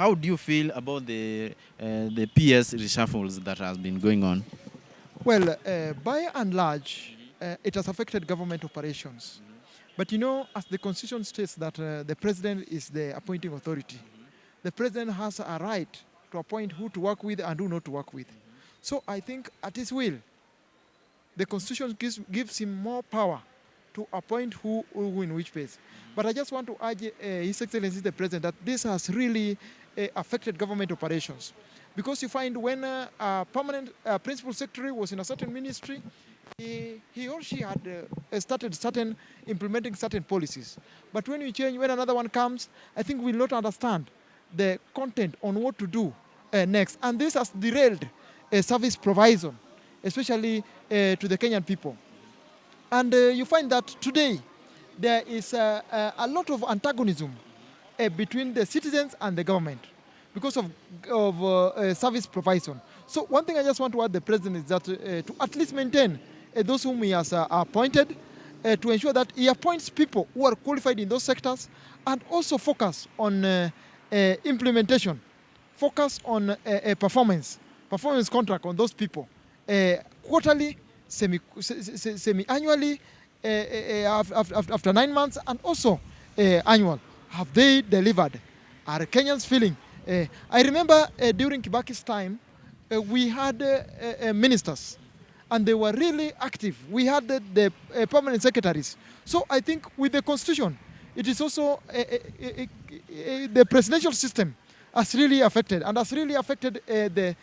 how do you feel about the PS reshuffles that has been going on? Well, by and large, it has affected government operations. But you know, as the constitution states that the president is the appointing authority, the president has a right to appoint who to work with and who not to work with. So I think at his will, the constitution gives him more power to appoint who in which place. But I just want to urge His Excellency the President that this has really affected government operations. Because you find when a permanent principal secretary was in a certain ministry, he or she had started implementing certain policies. But when you change, when another one comes, I think we'll not understand the content on what to do next. And this has derailed service provision, especially to the Kenyan people. And you find that today there is a lot of antagonism between the citizens and the government because of service provision. So one thing I just want to add the president is that to at least maintain those whom he has appointed, to ensure that he appoints people who are qualified in those sectors and also focus on implementation, focus on performance contract on those people, quarterly, semi-annually, after 9 months, and also annual. Have they delivered? Are Kenyans feeling? I remember during Kibaki's time, we had ministers, and they were really active. We had the permanent secretaries. So I think with the constitution, it is also the presidential system has really affected, and has really affected that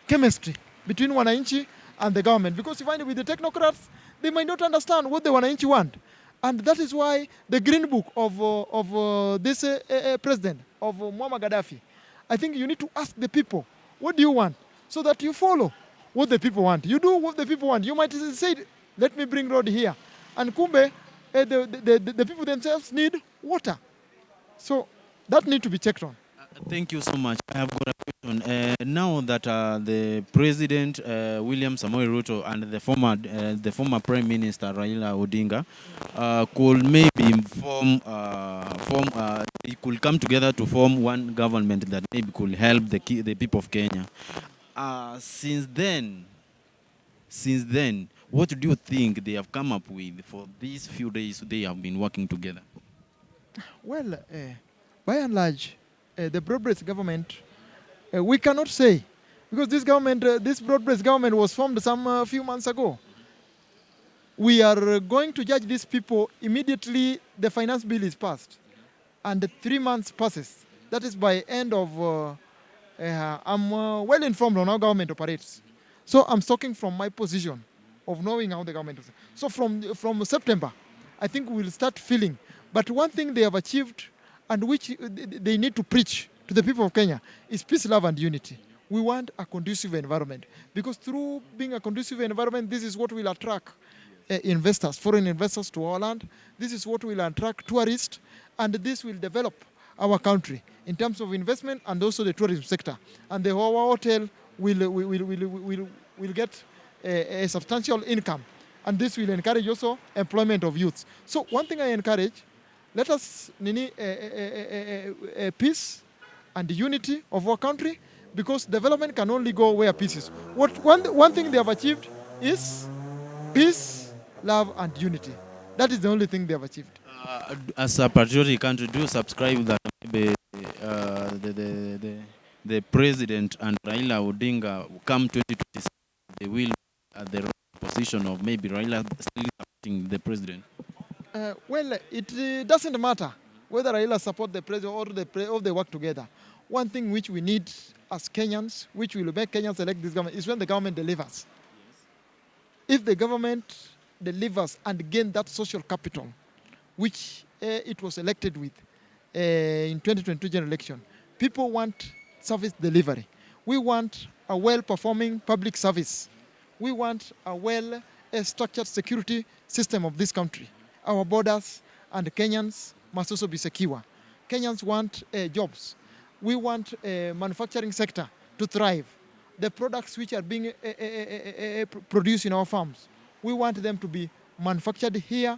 chemistry between wananchi and the government. Because you find with the technocrats, they might not understand what the wananchi want. And that is why the green book of this president, of Muammar Gaddafi, I think you need to ask the people, what do you want? So that you follow what the people want. You do what the people want. You might say, let me bring road here. And kumbe, the people themselves need water. So that need to be checked on. Thank you so much. I have got a question. Now that the President William Samoei Ruto and the former Prime Minister Raila Odinga could maybe they could come together to form one government that maybe could help the people of Kenya. Since then, what do you think they have come up with for these few days they have been working together? Well, by and large, the broad-based government, we cannot say, because this government, this broad-based government was formed some few months ago. We are going to judge these people immediately the finance bill is passed, and 3 months passes. That is by end of, I'm well informed on how government operates. So I'm talking from my position of knowing how the government is. So from September, I think we'll start feeling. But one thing they have achieved, and which they need to preach to the people of Kenya, is peace, love, and unity. We want a conducive environment, because through being a conducive environment, this is what will attract investors, foreign investors to our land. This is what will attract tourists, and this will develop our country in terms of investment and also the tourism sector. And the whole hotel will get a substantial income, and this will encourage also employment of youths. So one thing I encourage, let us peace and unity of our country, because development can only go where peace is. One thing they have achieved is peace, love, and unity. That is the only thing they have achieved. As a patriotic country, do you subscribe that maybe the president and Raila Odinga come 2026, they will at the position of maybe Raila still supporting the president? Well, it doesn't matter whether Raila support the president or they work together. One thing which we need as Kenyans, which will make Kenyans elect this government, is when the government delivers. If the government delivers and gain that social capital, which it was elected with in 2022 general election, people want service delivery. We want a well-performing public service. We want a well-structured security system of this country. Our borders and Kenyans must also be secure. Kenyans want jobs. We want a manufacturing sector to thrive. The products which are being produced in our farms, we want them to be manufactured here.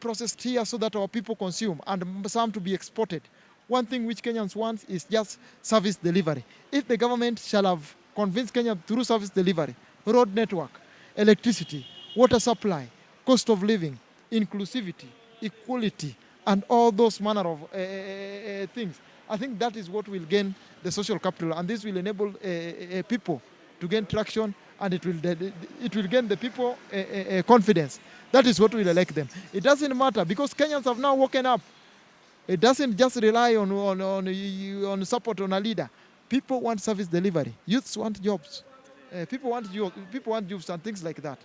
processed here so that our people consume, and some to be exported. One thing which Kenyans want is just service delivery. If the government shall have convinced Kenya through service delivery, road network, electricity, water supply, cost of living, inclusivity, equality, and all those manner of things, I think that is what will gain the social capital, and this will enable people to gain traction, and it will gain the people confidence. That is what will elect them. It doesn't matter, because Kenyans have now woken up. It doesn't just rely on support on a leader. People want service delivery. Youths want jobs. People want jobs and things like that.